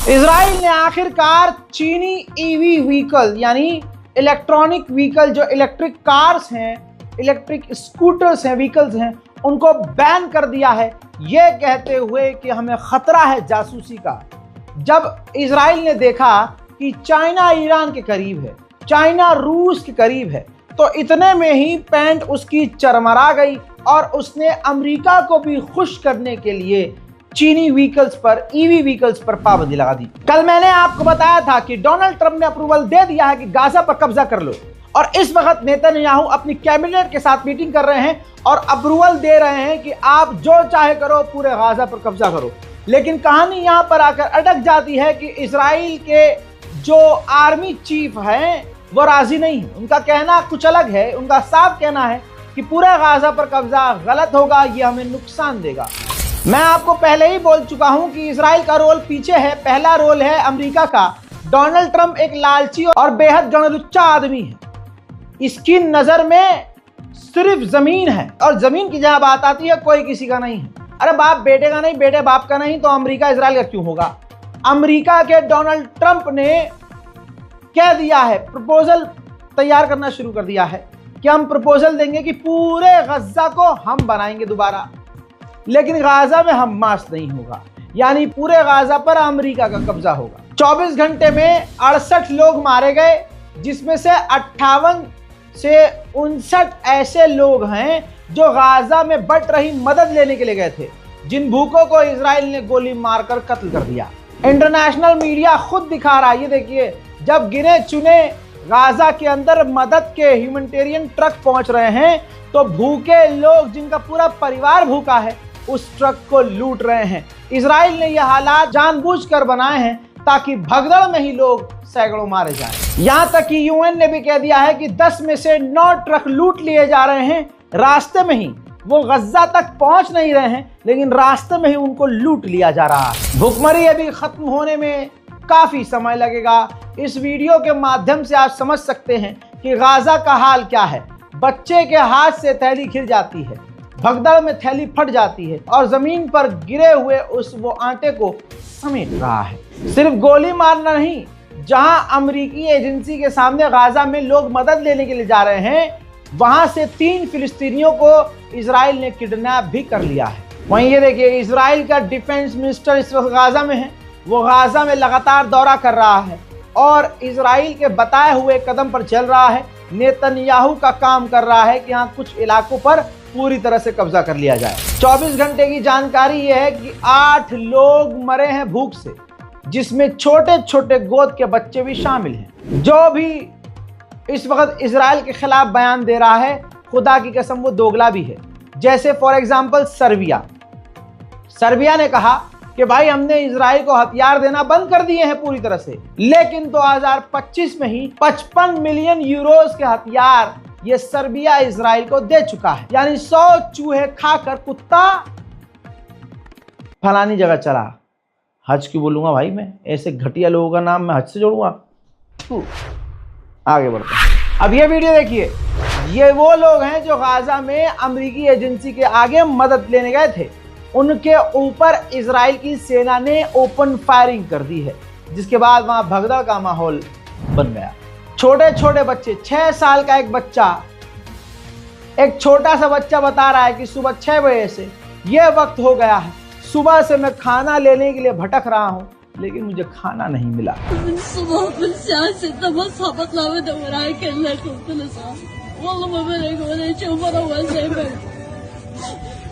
Israel ने आखिरकार चीनी ईवी व्हीकल यानी इलेक्ट्रॉनिक व्हीकल, जो इलेक्ट्रिक कार्स हैं, इलेक्ट्रिक स्कूटर्स हैं, व्हीकल्स हैं, उनको बैन कर दिया है, ये कहते हुए कि हमें खतरा है जासूसी का। जब इजराइल ने देखा कि चाइना ईरान के करीब है, चाइना रूस के करीब है, तो इतने में ही पैंट उसकी चरमरा गई और उसने अमेरिका को भी खुश करने के लिए चीनी व्हीकल्स पर, ईवी व्हीकल्स पर पाबंदी लगा दी। कल मैंने आपको बताया था कि डोनाल्ड ट्रंप ने अप्रूवल दे दिया है कि गाजा पर कब्जा कर लो, और इस वक्त नेतन्याहू अपनी कैबिनेट के साथ मीटिंग कर रहे हैं और अप्रूवल दे रहे हैं कि आप जो चाहे करो, पूरे गाजा पर कब्जा करो। लेकिन कहानी यहां पर आकर अटक जाती है कि इजराइल के जो आर्मी चीफ हैं वो राजी नहीं है। उनका कहना कुछ अलग है। उनका साफ कहना है कि पूरे गाजा पर कब्जा गलत होगा, ये हमें नुकसान देगा। मैं आपको पहले ही बोल चुका हूं कि इजराइल का रोल पीछे है, पहला रोल है अमेरिका का। डोनाल्ड ट्रंप एक लालची और बेहद गणलुच्चा आदमी है। इसकी नजर में सिर्फ जमीन है, और जमीन की जहां बात आती है कोई किसी का नहीं है। अरे बाप बेटे का नहीं, बेटे बाप का नहीं, तो अमेरिका इजराइल का क्यों होगा? अमेरिका के डोनाल्ड ट्रंप ने कह दिया है, प्रपोजल तैयार करना शुरू कर दिया है कि हम प्रपोजल देंगे कि पूरे गजा को हम बनाएंगे दोबारा, लेकिन गाजा में हमास नहीं होगा, यानी पूरे गाजा पर अमेरिका का कब्जा होगा। 24 घंटे में 68 लोग मारे गए, जिसमें से 58 से 59 ऐसे लोग हैं जो गाजा में बढ़ रही मदद लेने के लिए गए थे, जिन भूखों को इजराइल ने गोली मारकर कत्ल कर दिया। इंटरनेशनल मीडिया खुद दिखा रहा है, ये देखिए, जब गिने चुने गाजा के अंदर मदद के ह्यूमैनिटेरियन ट्रक पहुंच रहे हैं, तो भूखे लोग जिनका पूरा परिवार भूखा है उस ट्रक को लूट रहे हैं। इजराइल ने यह हालात जानबूझकर बनाए हैं ताकि भगदड़ में ही लोग सैकड़ों मारे जाएं। यहां तक कि यूएन ने भी कह दिया है कि 10 में से 9 ट्रक लूट लिए जा रहे हैं रास्ते में ही। वो गजा तक पहुंच नहीं रहे हैं, लेकिन रास्ते में ही उनको लूट लिया जा रहा है। भुखमरी अभी खत्म होने में काफी समय लगेगा। इस वीडियो के माध्यम से आप समझ सकते हैं कि गाजा का हाल क्या है। बच्चे के हाथ से थैली खिल जाती है, भगदड़ में थैली फट जाती है और जमीन पर गिरे हुए वो आटे को समेट रहा है। सिर्फ गोली मारना नहीं, जहां अमेरिकी एजेंसी के सामने गाजा में लोग मदद लेने के लिए जा रहे हैं, वहां से 3 फिलिस्तीनियों को इजराइल ने किडनैप भी कर लिया है। वहीं ये देखिए, इजराइल का डिफेंस मिनिस्टर इस वक्त गाजा में है। वो गाजा में लगातार दौरा कर रहा है और इजराइल के बताए हुए कदम पर चल रहा है। नेतन्याहू का काम कर रहा है कि यहाँ कुछ इलाकों पर पूरी तरह से कब्जा कर लिया जाए। 24 घंटे की जानकारी यह है कि 8 लोग मरे हैं भूख से, जिसमें छोटे छोटे गोद के बच्चे भी शामिल हैं। जो भी इस वक्त इजराइल के खिलाफ बयान दे रहा है, खुदा की कसम वो दोगला भी है। जैसे फॉर एग्जांपल सर्बिया ने कहा कि भाई हमने इजराइल को हथियार देना बंद कर दिए हैं पूरी तरह से, लेकिन 2025 में ही 55 मिलियन यूरोस के हथियार ये सर्बिया इजराइल को दे चुका है। यानी 100 चूहे खाकर कुत्ता फलानी जगह चला। हज क्यों बोलूंगा भाई मैं? ऐसे घटिया लोगों का नाम मैं हज से जोड़ूंगा? आगे बढ़ते हैं। अब ये वीडियो देखिए, ये वो लोग हैं जो गाजा में अमेरिकी एजेंसी के आगे मदद लेने गए थे। उनके ऊपर इजराइल की सेना ने ओपन फायरिंग कर दी है, जिसके बाद वहां भगदड़ का माहौल बन गया। छोटे छोटे बच्चे, 6 साल का एक बच्चा, एक छोटा सा बच्चा बता रहा है कि सुबह 6 बजे से यह वक्त हो गया है, सुबह से मैं खाना लेने के लिए भटक रहा हूं, लेकिन मुझे खाना नहीं मिला।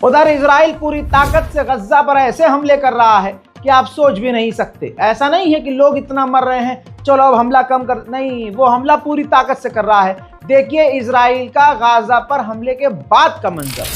उधर इजराइल पूरी ताकत से गजा पर ऐसे हमले कर रहा है कि आप सोच भी नहीं सकते। ऐसा नहीं है कि लोग इतना मर रहे हैं, चलो अब हमला कम कर, नहीं, वो हमला पूरी ताकत से कर रहा है। देखिए इजराइल का गाजा पर हमले के बाद का मंजर।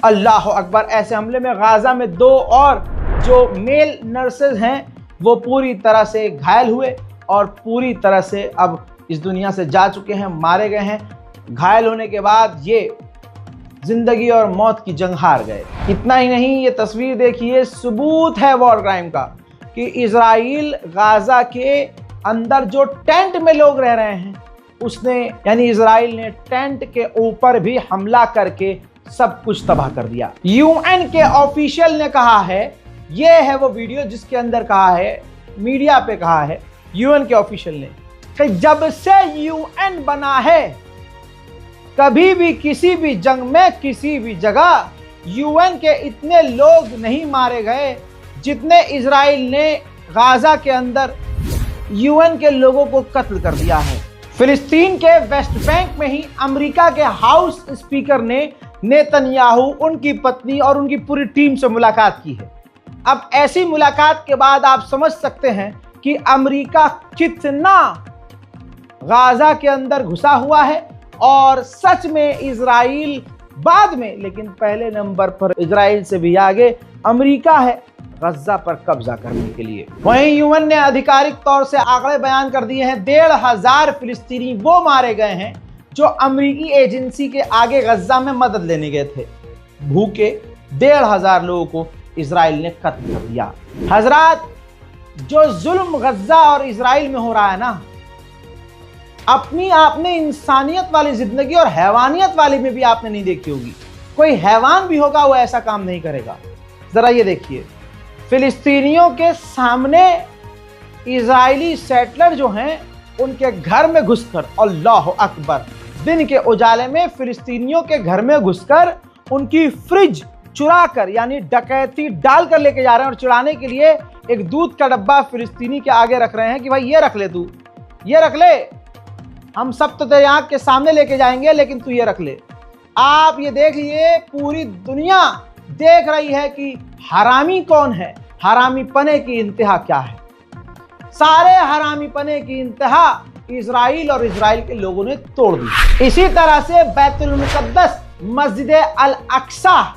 अल्लाह अकबर। ऐसे हमले में गाजा में 2 और जो मेल नर्सेज हैं वो पूरी तरह से घायल हुए और पूरी तरह से अब इस दुनिया से जा चुके हैं, मारे गए हैं। घायल होने के बाद ये जिंदगी और मौत की जंग हार गए। इतना ही नहीं, ये तस्वीर देखिए, सबूत है वॉर क्राइम का कि इजराइल गाजा के अंदर जो टेंट में लोग रह रहे हैं उसने यानी इजराइल ने टेंट के ऊपर भी हमला करके सब कुछ तबाह कर दिया। यूएन के ऑफिशियल ने कहा है, ये है वो वीडियो जिसके अंदर कहा है, मीडिया पे कहा है यूएन के ऑफिशियल ने कि जब से यूएन बना है कभी भी किसी भी जंग में किसी भी जगह यूएन के इतने लोग नहीं मारे गए जितने इजराइल ने गाजा के अंदर यूएन के लोगों को कत्ल कर दिया है। फिलिस्तीन के वेस्ट बैंक में ही अमेरिका के हाउस स्पीकर ने नेतन्याहू, उनकी पत्नी और उनकी पूरी टीम से मुलाकात की है। अब ऐसी मुलाकात के बाद आप समझ सकते हैं कि अमेरिका कितना गाजा के अंदर घुसा हुआ है और सच में इजराइल बाद में, लेकिन पहले नंबर पर इजराइल से भी आगे अमेरिका है गजा पर कब्जा करने के लिए। वहीं यूएन ने आधिकारिक तौर से आंकड़े बयान कर दिए हैं, 1,500 फिलिस्तीनी वो मारे गए हैं जो अमेरिकी एजेंसी के आगे गजा में मदद लेने गए थे। भूखे 1,500 लोगों को इजराइल ने कत्ल कर दिया। हजरात, जो जुल्म गजा और इजराइल में हो रहा है ना, अपनी आपने इंसानियत वाली जिंदगी और हैवानियत वाली में भी आपने नहीं देखी होगी। कोई हैवान भी होगा वो ऐसा काम नहीं करेगा। जरा ये देखिए, फिलिस्तीनियों के सामने इजरायली सेटलर जो हैं उनके घर में घुसकर, अल्लाह अकबर, दिन के उजाले में फिलिस्तीनियों के घर में घुसकर उनकी फ्रिज चुरा कर यानी डकैती डालकर लेके जा रहे हैं और चुराने के लिए एक दूध का डब्बा फिलिस्तीनी के आगे रख रहे हैं कि भाई ये रख ले, तू ये रख ले, हम सब तो तेरे आंख के सामने लेके जाएंगे लेकिन तू ये रख ले। आप ये देख लिए, पूरी दुनिया देख रही है कि हरामी कौन है, हरामी पने की इंतहा क्या है। सारे हरामी पने की इंतहा इजराइल और इजराइल के लोगों ने तोड़ दी। इसी तरह से बैतुल मुकद्दस मस्जिद अल अक्सा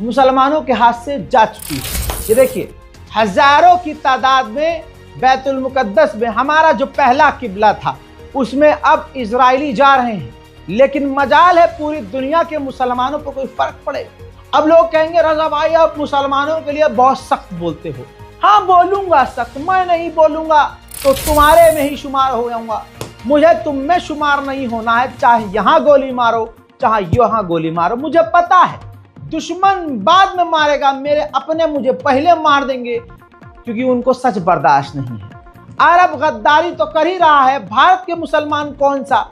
मुसलमानों के हाथ से जा चुकी है। ये देखिए, हजारों की तादाद में बैतुल मुकद्दस में हमारा जो पहला किबला था उसमें अब इजरायली जा रहे हैं, लेकिन मजाल है पूरी दुनिया के मुसलमानों पर कोई फर्क पड़े। अब लोग कहेंगे रजा भाई आप मुसलमानों के लिए बहुत सख्त बोलते हो। हाँ बोलूंगा सख्त, मैं नहीं बोलूंगा तो तुम्हारे में ही शुमार हो जाऊंगा। मुझे तुम में शुमार नहीं होना है, चाहे यहां गोली मारो चाहे यहां गोली मारो। मुझे पता है दुश्मन बाद में मारेगा, मेरे अपने मुझे पहले मार देंगे क्योंकि उनको सच बर्दाश्त नहीं है। अरब गद्दारी तो कर ही रहा है, भारत के मुसलमान कौन सा?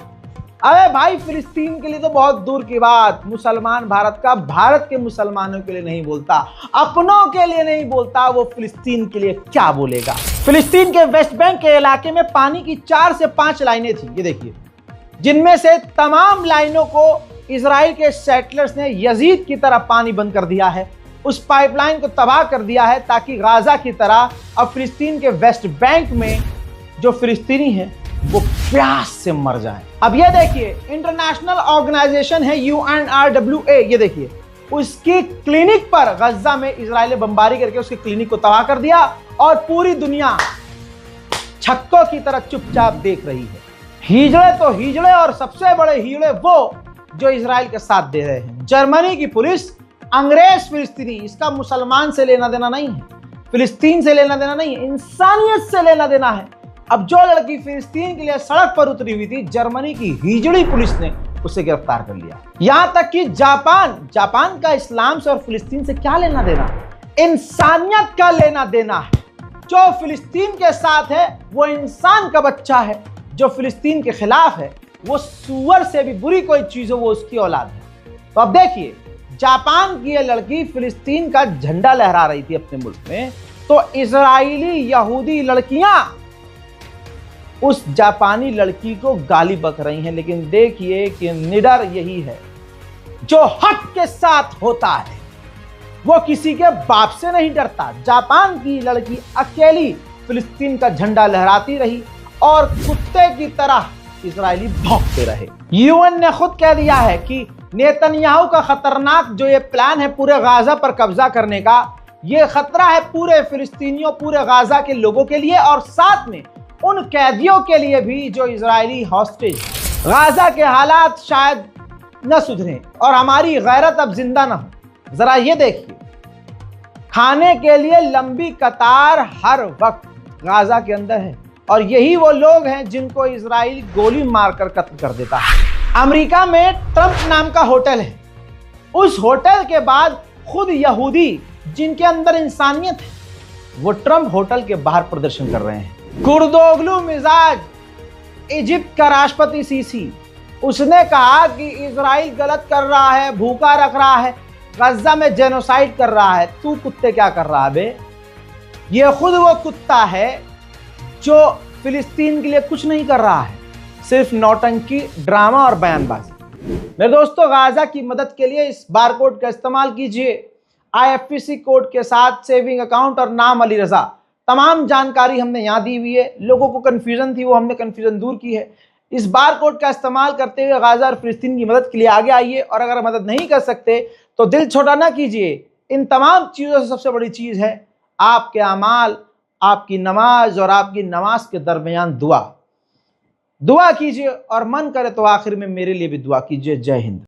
अरे भाई फिलिस्तीन के लिए तो बहुत दूर की बात, मुसलमान भारत का भारत के मुसलमानों के लिए नहीं बोलता, अपनों के लिए नहीं बोलता, वो फिलिस्तीन के लिए क्या बोलेगा। फिलिस्तीन के वेस्ट बैंक के इलाके में पानी की 4 से 5 लाइनें थी, ये देखिए, जिनमें से तमाम लाइनों को इजराइल के सेटलर्स ने यजीद की तरह पानी बंद कर दिया है, उस पाइपलाइन को तबाह कर दिया है ताकि गाजा की तरह अब फिलिस्तीन के वेस्ट बैंक में जो फिलिस्तीनी हैं वो प्यास से मर जाएं। अब ये देखिए, इंटरनेशनल ऑर्गेनाइजेशन है UNRWA, ये देखिए, उसकी क्लिनिक पर गजा में इजराइल ने बमबारी करके उसकी क्लिनिक को तबाह कर दिया और पूरी दुनिया छक्कों की तरह चुपचाप देख रही है। हिजड़े तो हिजड़े और सबसे बड़े हिजड़े वो जो इजराइल के साथ दे रहे हैं। जर्मनी की पुलिस अंग्रेज फिलिस्तीनी, इसका मुसलमान से लेना देना नहीं है, फिलिस्तीन से लेना देना नहीं है, इंसानियत से लेना देना है। अब जो लड़की फिलिस्तीन के लिए सड़क पर उतरी हुई थी, जर्मनी की हिजड़ी पुलिस ने उसे गिरफ्तार कर लिया। यहां तक कि जापान का इस्लाम से और फिलिस्तीन से क्या लेना देना, इंसानियत का लेना देना है। जो फिलिस्तीन के साथ है वो इंसान का बच्चा है, जो फिलिस्तीन के खिलाफ है वो सुअर से भी बुरी कोई चीज हो वो उसकी औलाद है। तो अब देखिए, जापान की ये लड़की फिलिस्तीन का झंडा लहरा रही थी अपने मुल्क में, तो इजरायली यहूदी लड़कियां उस जापानी लड़की को गाली बक रही हैं। लेकिन देखिए कि निडर यही है, जो हक के साथ होता है वो किसी के बाप से नहीं डरता। जापान की लड़की अकेली फिलिस्तीन का झंडा लहराती रही और कुत्ते की तरह इजरायली भौंकते रहे। यूएन ने खुद कह दिया है कि नेतन्याहू का खतरनाक जो ये प्लान है पूरे गाजा पर कब्जा करने का, ये खतरा है पूरे फिलिस्तीनियों, पूरे गाजा के लोगों के लिए और साथ में उन कैदियों के लिए भी जो इजरायली हॉस्टेज। गाजा के हालात शायद न सुधरे और हमारी गैरत अब जिंदा न हो। जरा ये देखिए, खाने के लिए लंबी कतार हर वक्त गाजा के अंदर है और यही वो लोग हैं जिनको इजराइल गोली मारकर कत्ल कर देता है। अमेरिका में ट्रंप नाम का होटल है, उस होटल के बाद खुद यहूदी जिनके अंदर इंसानियत है वो ट्रंप होटल के बाहर प्रदर्शन कर रहे हैं। कुर्दोगलू मिजाज इजिप्ट का राष्ट्रपति सीसी, उसने कहा कि इजराइल गलत कर रहा है, भूखा रख रहा है, गजा में जेनोसाइड कर रहा है। तू कुत्ते क्या कर रहा है बे? ये खुद वो कुत्ता है जो फिलिस्तीन के लिए कुछ नहीं कर रहा है, सिर्फ नौटंकी, ड्रामा और बयानबाजी। मेरे दोस्तों, गाजा की मदद के लिए इस बार कोड का इस्तेमाल कीजिए। IFPC कोड के साथ सेविंग अकाउंट और नाम अली रजा, तमाम जानकारी हमने यहाँ दी हुई है। लोगों को कन्फ्यूजन थी, वो हमने कन्फ्यूजन दूर की है। इस बार कोड का इस्तेमाल करते हुए गाजा और फिलिस्तीन की मदद के लिए आगे आइए और अगर मदद नहीं कर सकते तो दिल छोटा ना कीजिए। इन तमाम चीज़ों से सबसे बड़ी चीज़ है आपके अमाल, आपकी नमाज और आपकी नमाज के दरमियान दुआ कीजिए और मन करे तो आखिर में मेरे लिए भी दुआ कीजिए। जय हिंद।